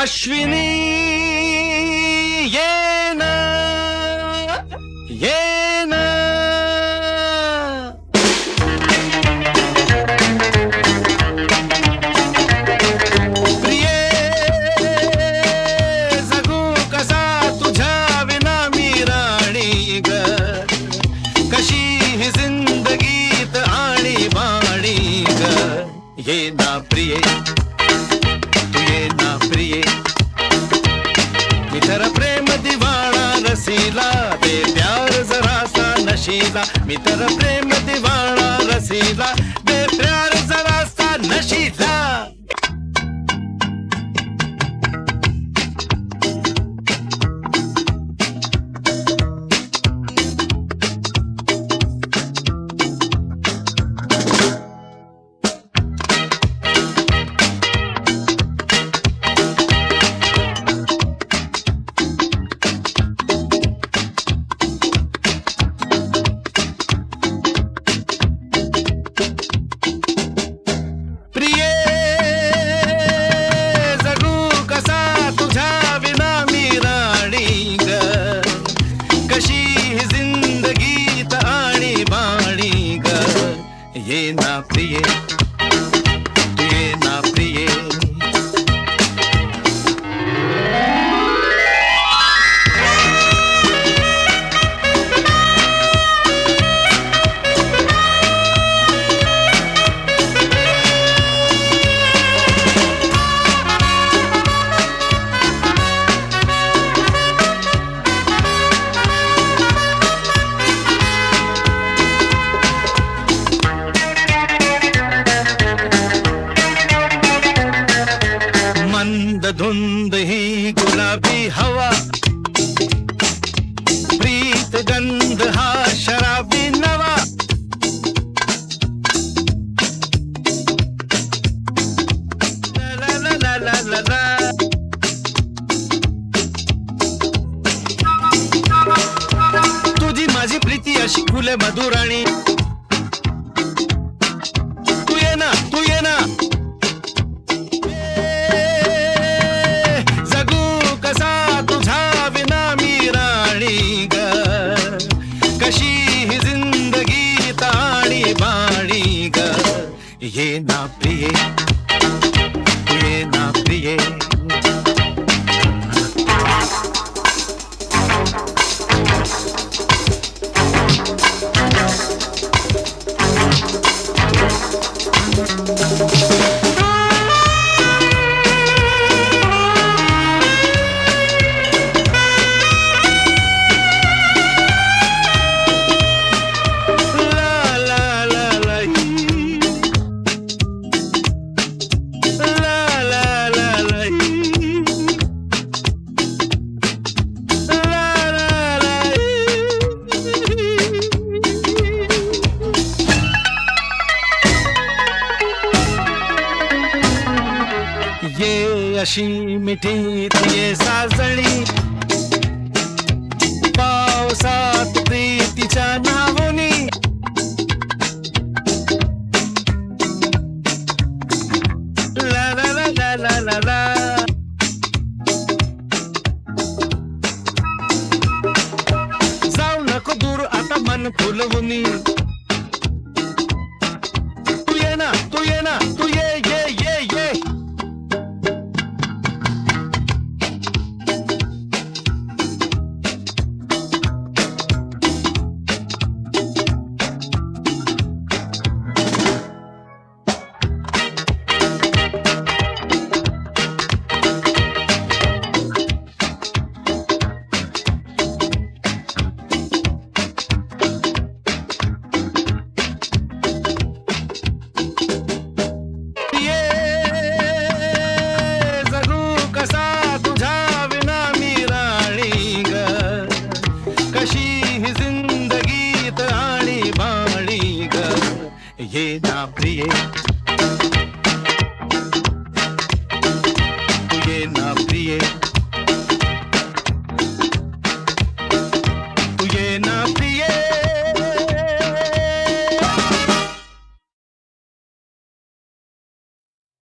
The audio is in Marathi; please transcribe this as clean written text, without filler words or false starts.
अश्विनी ये ना ये ना प्रिये जगू कसा तुझ्या विना मी राणी ग कशी ही जिंदगीत आणि बाणी ग ये ना प्रिये मित्र प्रेम दिवाणा रसीला दे प्यार जरासा नशीला मित्र प्रेम दिवाणा रसीला दे प्यार जरासा नशीला ये ना प्रिये तू ये ना प्रिये धुंद ही गुलाबी हवा प्रीत गंध हा शराबी नवा ला ला ला ला ला ला तुझी माझी प्रीती अशी फुले मधुराणी तू ये ना ये ना प्रिये तू ये ना प्रिये ये अशी मिठी ये साजणी पावसात प्रीतीच्या नावनी ला ला ला ला ला ला